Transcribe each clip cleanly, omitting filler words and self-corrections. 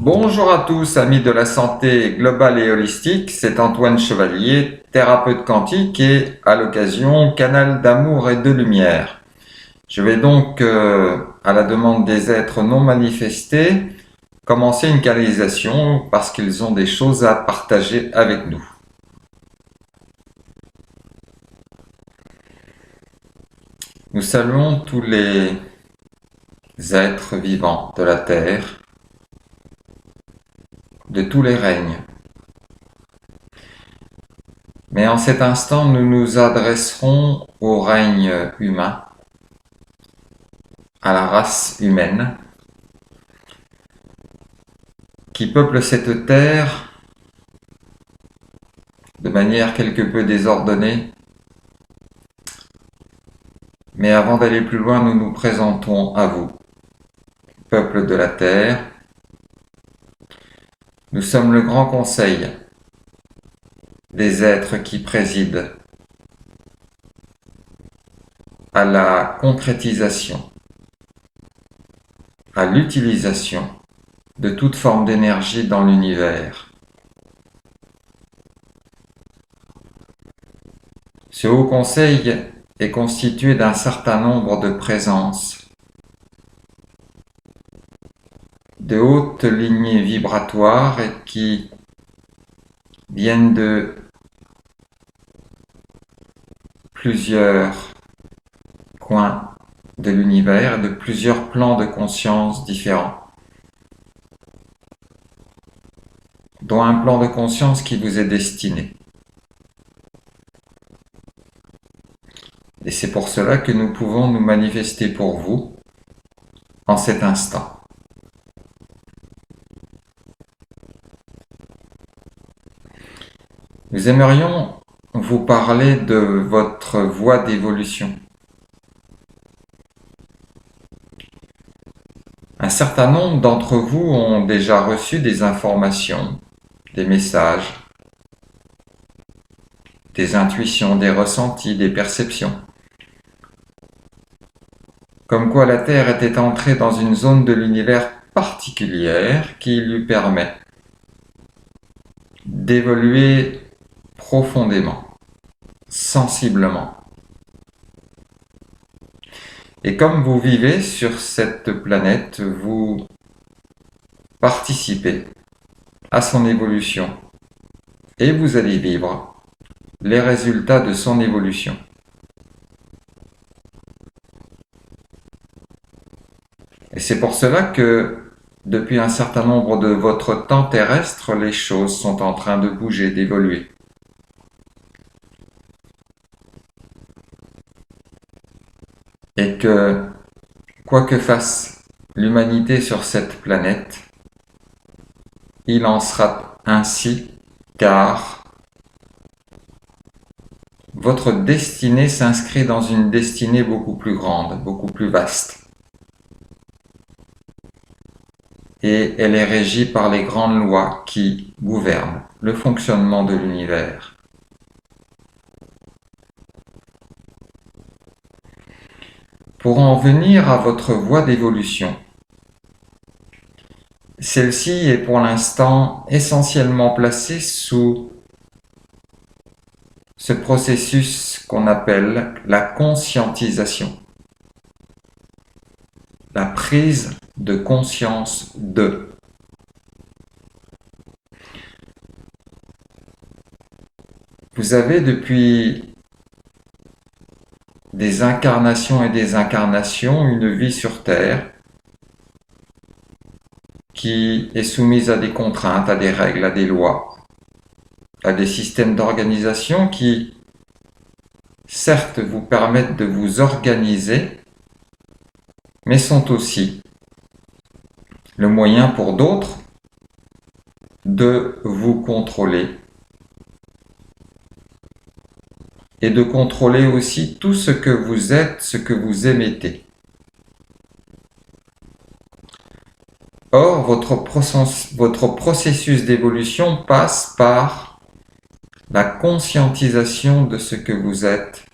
Bonjour à tous, amis de la santé globale et holistique, c'est Antoine Chevalier, thérapeute quantique et, à l'occasion, canal d'amour et de lumière. Je vais donc, à la demande des êtres non manifestés, commencer une canalisation parce qu'ils ont des choses à partager avec nous. Nous saluons tous les êtres vivants de la Terre, de tous les règnes. Mais en cet instant, nous nous adresserons au règne humain, à la race humaine, qui peuple cette terre de manière quelque peu désordonnée. Mais avant d'aller plus loin, nous nous présentons à vous, peuple de la terre. Nous sommes le grand conseil des êtres qui président à la concrétisation, à l'utilisation de toute forme d'énergie dans l'univers. Ce haut conseil est constitué d'un certain nombre de présences, de hautes lignées vibratoires et qui viennent de plusieurs coins de l'univers et de plusieurs plans de conscience différents, dont un plan de conscience qui vous est destiné. Et c'est pour cela que nous pouvons nous manifester pour vous en cet instant. Nous aimerions vous parler de votre voie d'évolution. Un certain nombre d'entre vous ont déjà reçu des informations, des messages, des intuitions, des ressentis, des perceptions. Comme quoi la Terre était entrée dans une zone de l'univers particulière qui lui permet d'évoluer profondément, sensiblement. Et comme vous vivez sur cette planète, vous participez à son évolution et vous allez vivre les résultats de son évolution. Et c'est pour cela que depuis un certain nombre de votre temps terrestre, les choses sont en train de bouger, d'évoluer. Et que, quoi que fasse l'humanité sur cette planète, il en sera ainsi, car votre destinée s'inscrit dans une destinée beaucoup plus grande, beaucoup plus vaste. Et elle est régie par les grandes lois qui gouvernent le fonctionnement de l'univers. Pour en venir à votre voie d'évolution, celle-ci est pour l'instant essentiellement placée sous ce processus qu'on appelle la conscientisation, la prise de conscience de. Vous avez depuis des incarnations et des incarnations une vie sur Terre qui est soumise à des contraintes, à des règles, à des lois, à des systèmes d'organisation qui, certes, vous permettent de vous organiser, mais sont aussi le moyen pour d'autres de vous contrôler et de contrôler aussi tout ce que vous êtes, ce que vous émettez. Or, votre processus d'évolution passe par la conscientisation de ce que vous êtes,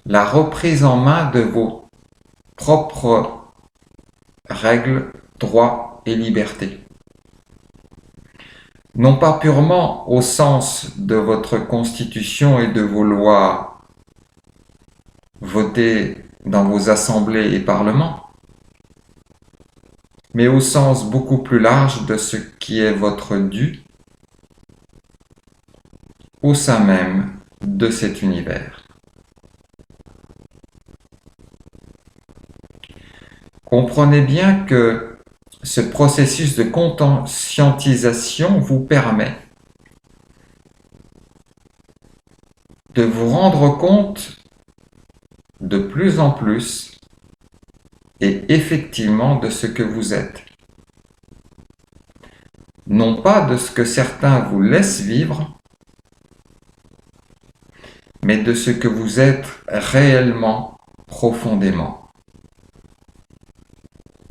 la reprise en main de vos propres règles, droits et liberté. Non pas purement au sens de votre constitution et de vos lois votées dans vos assemblées et parlements, mais au sens beaucoup plus large de ce qui est votre dû au sein même de cet univers. Comprenez bien que ce processus de conscientisation vous permet de vous rendre compte de plus en plus et effectivement de ce que vous êtes. Non pas de ce que certains vous laissent vivre, mais de ce que vous êtes réellement, profondément,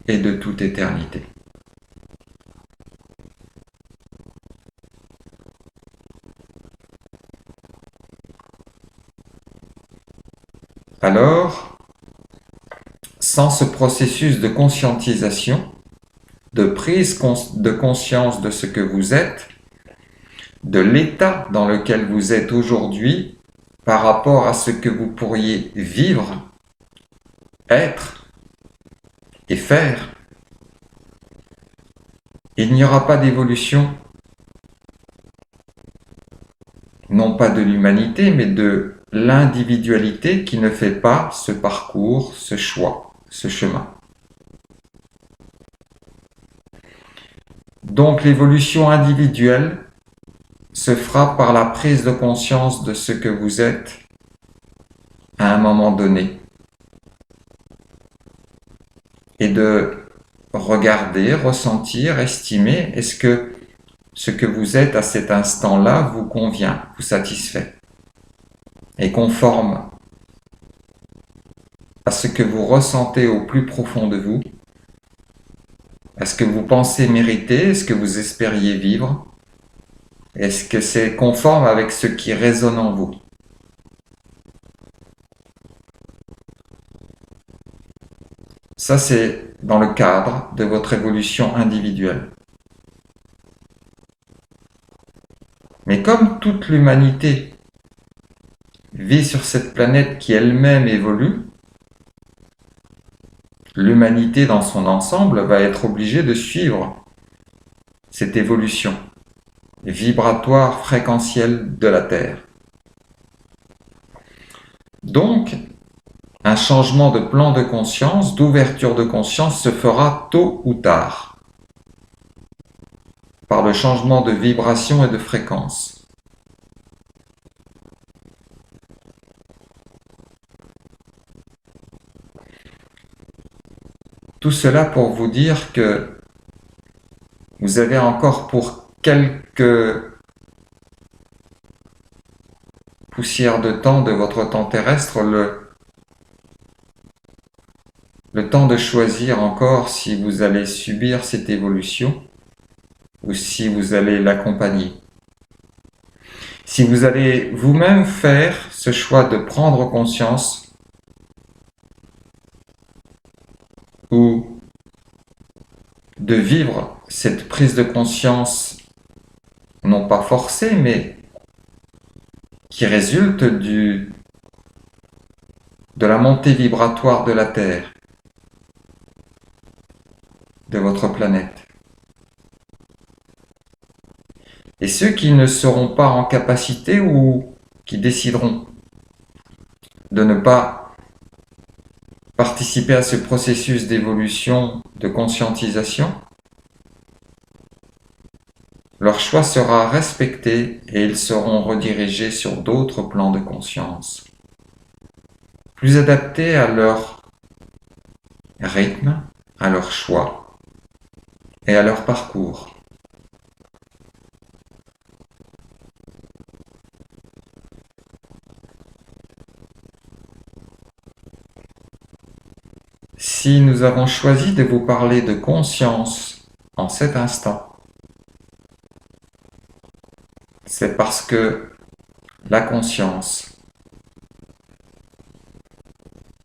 et de toute éternité. Alors, sans ce processus de conscientisation, de prise de conscience de ce que vous êtes, de l'état dans lequel vous êtes aujourd'hui par rapport à ce que vous pourriez vivre, être et faire, il n'y aura pas d'évolution, non pas de l'humanité, mais de l'individualité qui ne fait pas ce parcours, ce choix, ce chemin. Donc l'évolution individuelle se fera par la prise de conscience de ce que vous êtes à un moment donné et de regarder, ressentir, estimer est-ce que ce que vous êtes à cet instant-là vous convient, vous satisfait, est conforme à ce que vous ressentez au plus profond de vous, à ce que vous pensez mériter, est-ce que vous espériez vivre, est-ce que c'est conforme avec ce qui résonne en vous. Ça, c'est dans le cadre de votre évolution individuelle. Mais comme toute l'humanité vit sur cette planète qui elle-même évolue, l'humanité dans son ensemble va être obligée de suivre cette évolution vibratoire, fréquentielle de la Terre. Donc, un changement de plan de conscience, d'ouverture de conscience se fera tôt ou tard, par le changement de vibration et de fréquence. Tout cela pour vous dire que vous avez encore pour quelques poussières de temps de votre temps terrestre le temps de choisir encore si vous allez subir cette évolution ou si vous allez l'accompagner. Si vous allez vous-même faire ce choix de prendre conscience ou de vivre cette prise de conscience non pas forcée mais qui résulte de la montée vibratoire de la Terre, de votre planète. Et ceux qui ne seront pas en capacité ou qui décideront de ne pas participer à ce processus d'évolution, de conscientisation, leur choix sera respecté et ils seront redirigés sur d'autres plans de conscience, plus adaptés à leur rythme, à leur choix et à leur parcours. Si nous avons choisi de vous parler de conscience en cet instant, c'est parce que la conscience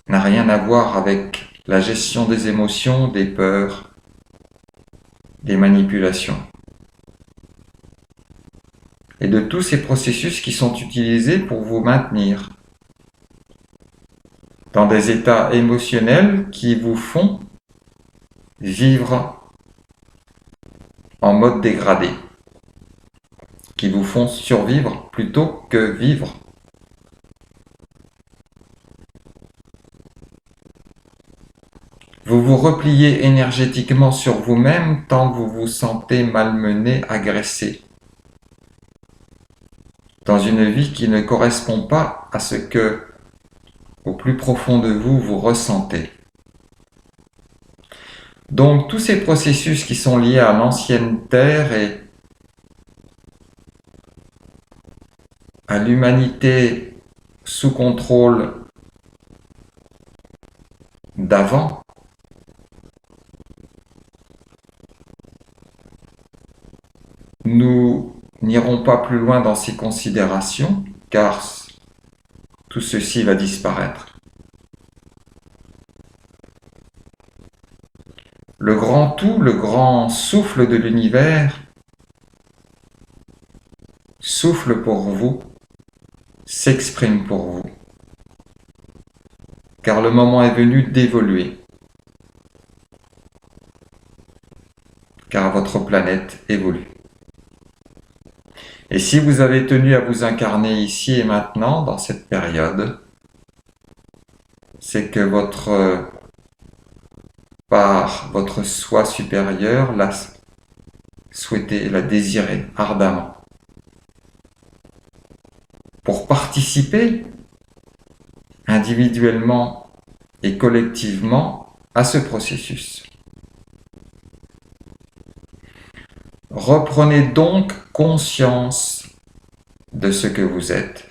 n'a rien à voir avec la gestion des émotions, des peurs, des manipulations et de tous ces processus qui sont utilisés pour vous maintenir dans des états émotionnels qui vous font vivre en mode dégradé, qui vous font survivre plutôt que vivre. Vous vous repliez énergétiquement sur vous-même tant que vous vous sentez malmené, agressé, dans une vie qui ne correspond pas à ce que, au plus profond de vous, vous ressentez. Donc tous ces processus qui sont liés à l'ancienne Terre et à l'humanité sous contrôle d'avant, nous n'irons pas plus loin dans ces considérations car tout ceci va disparaître. Le grand tout, le grand souffle de l'univers, souffle pour vous, s'exprime pour vous. Car le moment est venu d'évoluer. Car votre planète évolue. Et si vous avez tenu à vous incarner ici et maintenant, dans cette période, c'est que votre part, votre soi supérieur l'a souhaité, l'a désiré ardemment. Pour participer individuellement et collectivement à ce processus. Reprenez donc conscience de ce que vous êtes.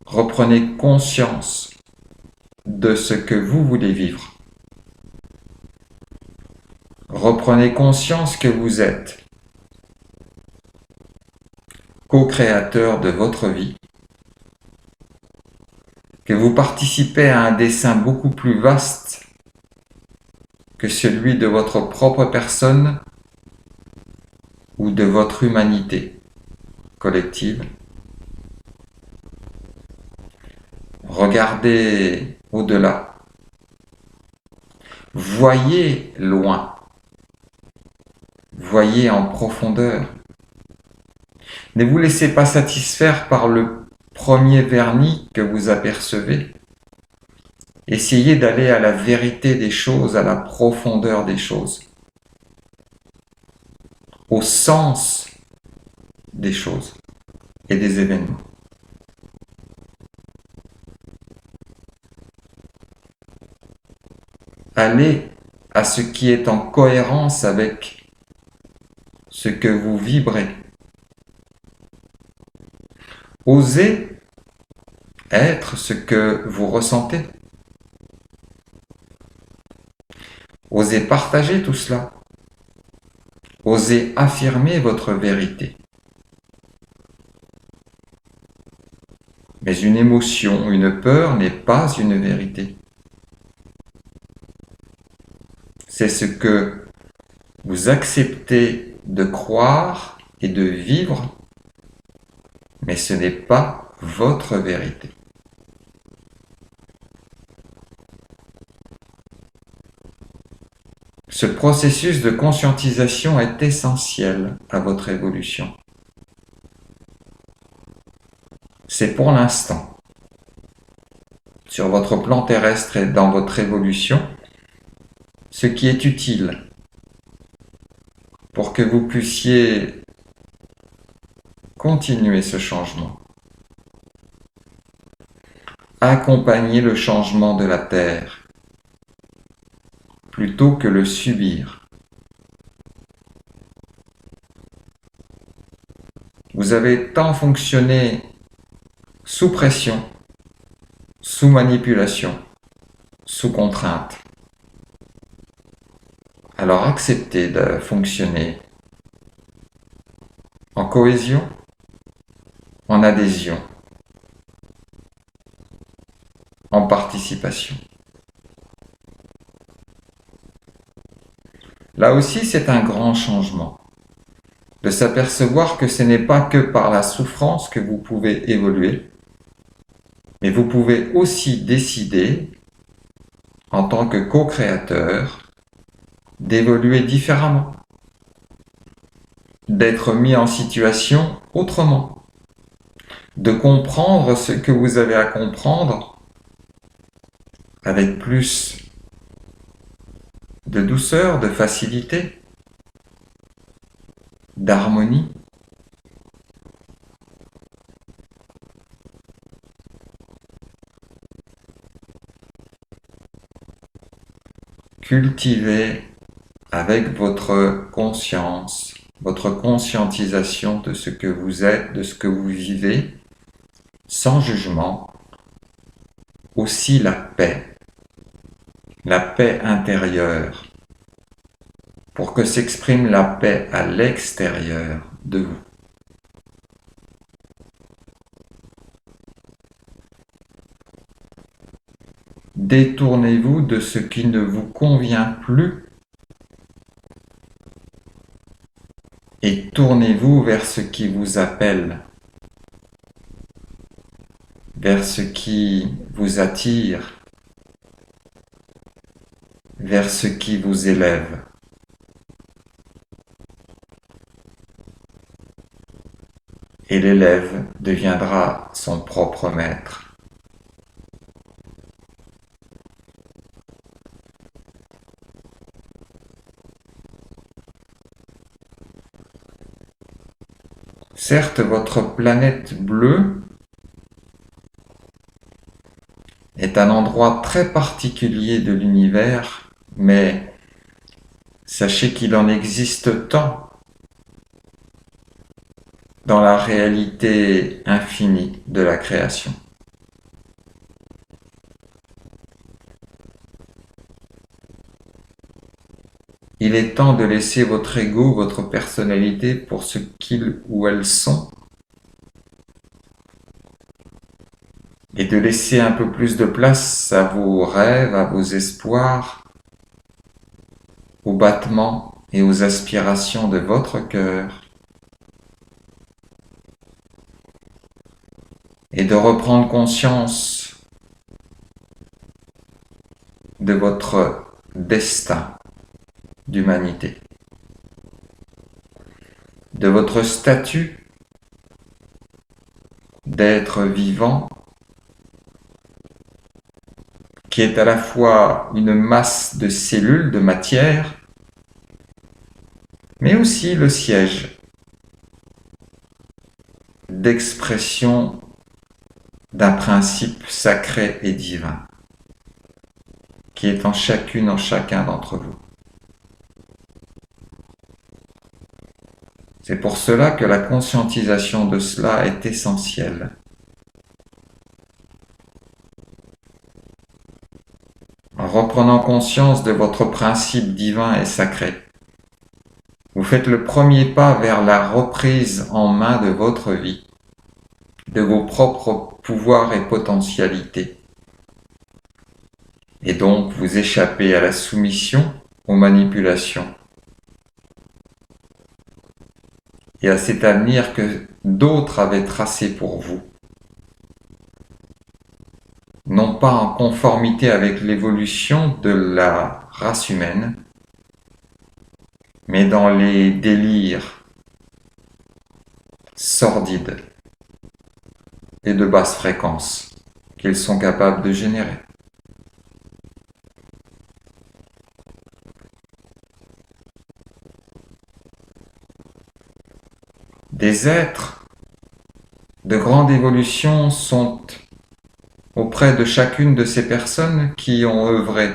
Reprenez conscience de ce que vous voulez vivre. Reprenez conscience que vous êtes co-créateur de votre vie, que vous participez à un dessein beaucoup plus vaste que celui de votre propre personne ou de votre humanité collective. Regardez au-delà. Voyez loin. Voyez en profondeur. Ne vous laissez pas satisfaire par le premier vernis que vous apercevez. Essayez d'aller à la vérité des choses, à la profondeur des choses, au sens des choses et des événements. Allez à ce qui est en cohérence avec ce que vous vibrez. Osez être ce que vous ressentez. Osez partager tout cela. Osez affirmer votre vérité. Mais une émotion, une peur n'est pas une vérité. C'est ce que vous acceptez de croire et de vivre, mais ce n'est pas votre vérité. Ce processus de conscientisation est essentiel à votre évolution. C'est pour l'instant, sur votre plan terrestre et dans votre évolution, ce qui est utile pour que vous puissiez continuer ce changement. Accompagner le changement de la Terre plutôt que le subir. Vous avez tant fonctionné sous pression, sous manipulation, sous contrainte. Alors acceptez de fonctionner en cohésion, en adhésion, en participation. Là aussi, c'est un grand changement. De s'apercevoir que ce n'est pas que par la souffrance que vous pouvez évoluer, mais vous pouvez aussi décider, en tant que co-créateur, d'évoluer différemment, d'être mis en situation autrement, de comprendre ce que vous avez à comprendre avec plus de douceur, de facilité, d'harmonie. Cultivez avec votre conscience, votre conscientisation de ce que vous êtes, de ce que vous vivez, sans jugement, aussi la paix intérieure, pour que s'exprime la paix à l'extérieur de vous. Détournez-vous de ce qui ne vous convient plus et tournez-vous vers ce qui vous appelle, vers ce qui vous attire, vers ce qui vous élève. Et l'élève deviendra son propre maître. Certes, votre planète bleue est un endroit très particulier de l'univers, mais sachez qu'il en existe tant dans la réalité infinie de la création. Il est temps de laisser votre ego, votre personnalité pour ce qu'ils ou elles sont et de laisser un peu plus de place à vos rêves, à vos espoirs, aux battements et aux aspirations de votre cœur et de reprendre conscience de votre destin d'humanité, de votre statut d'être vivant qui est à la fois une masse de cellules, de matière, mais aussi le siège d'expression d'un principe sacré et divin qui est en chacune, en chacun d'entre vous. C'est pour cela que la conscientisation de cela est essentielle. En reprenant conscience de votre principe divin et sacré, vous faites le premier pas vers la reprise en main de votre vie, de vos propres pouvoirs et potentialités. Et donc vous échappez à la soumission, aux manipulations et à cet avenir que d'autres avaient tracé pour vous. Non pas en conformité avec l'évolution de la race humaine, mais dans les délires sordides et de basse fréquence qu'ils sont capables de générer. Des êtres de grande évolution sont auprès de chacune de ces personnes qui ont œuvré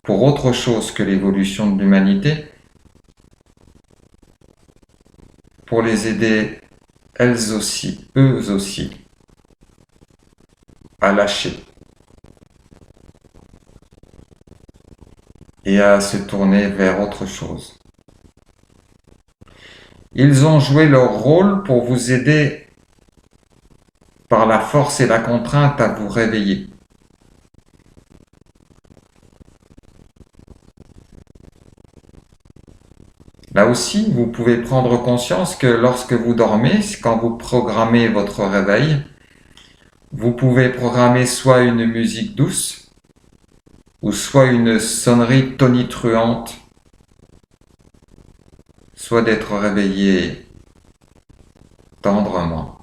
pour autre chose que l'évolution de l'humanité, pour les aider elles aussi, eux aussi, à lâcher et à se tourner vers autre chose. Ils ont joué leur rôle pour vous aider par la force et la contrainte à vous réveiller. Là aussi, vous pouvez prendre conscience que lorsque vous dormez, quand vous programmez votre réveil, vous pouvez programmer soit une musique douce, ou soit une sonnerie tonitruante, soit d'être réveillé tendrement,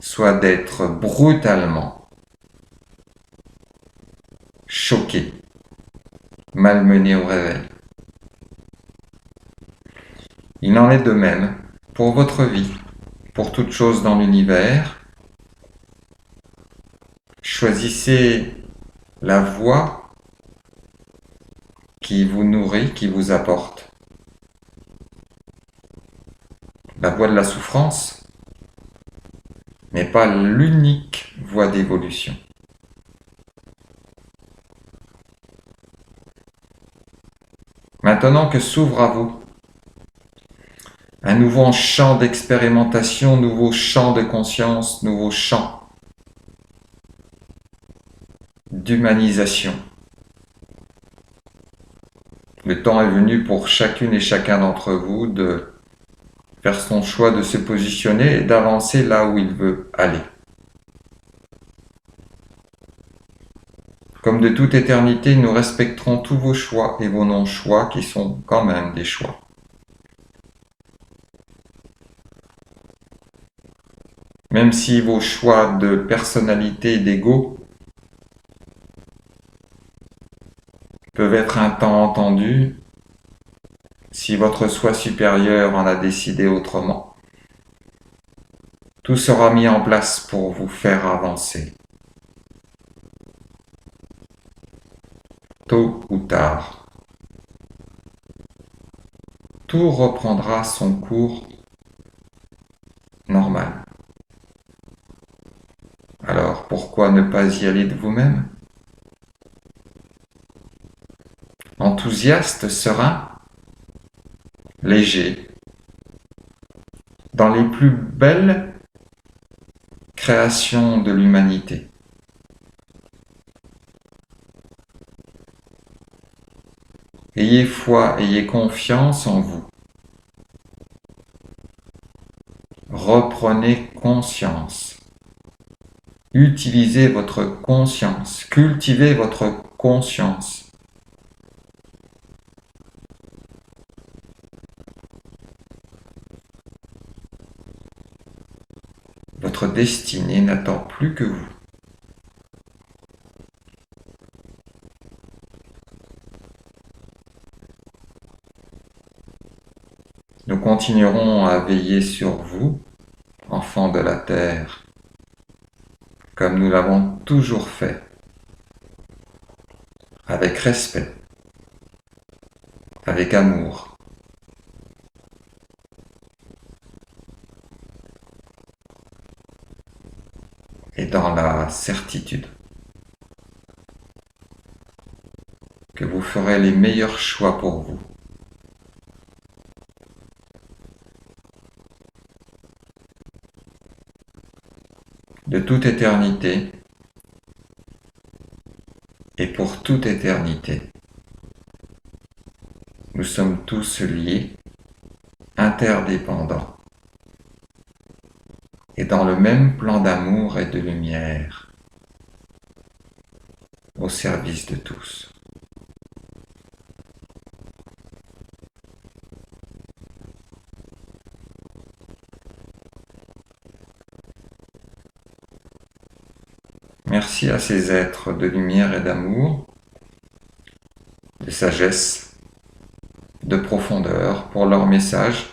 soit d'être brutalement choqué, malmené au réveil. Il en est de même pour votre vie, pour toute chose dans l'univers. Choisissez la voie qui vous nourrit, qui vous apporte. La voie de la souffrance n'est pas l'unique voie d'évolution. Maintenant que s'ouvre à vous un nouveau champ d'expérimentation, nouveau champ de conscience, nouveau champ d'humanisation. Le temps est venu pour chacune et chacun d'entre vous de faire son choix de se positionner et d'avancer là où il veut aller. Comme de toute éternité, nous respecterons tous vos choix et vos non-choix qui sont quand même des choix. Même si vos choix de personnalité et d'ego peuvent être un temps entendus, si votre soi supérieur en a décidé autrement, tout sera mis en place pour vous faire avancer. Tôt ou tard, tout reprendra son cours normal. Alors pourquoi ne pas y aller de vous-même? Enthousiaste, serein, léger, dans les plus belles créations de l'humanité. Ayez foi, ayez confiance en vous. Reprenez conscience. Utilisez votre conscience. Cultivez votre conscience. Votre destinée n'attend plus que vous. Nous continuerons à veiller sur vous, enfants de la terre, comme nous l'avons toujours fait, avec respect, avec amour. Et dans la certitude que vous ferez les meilleurs choix pour vous. De toute éternité et pour toute éternité, nous sommes tous liés, interdépendants, et dans le même plan d'amour et de lumière, au service de tous. Merci à ces êtres de lumière et d'amour, de sagesse, de profondeur pour leur message.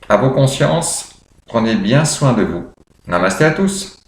À vos consciences, prenez bien soin de vous. Namasté à tous.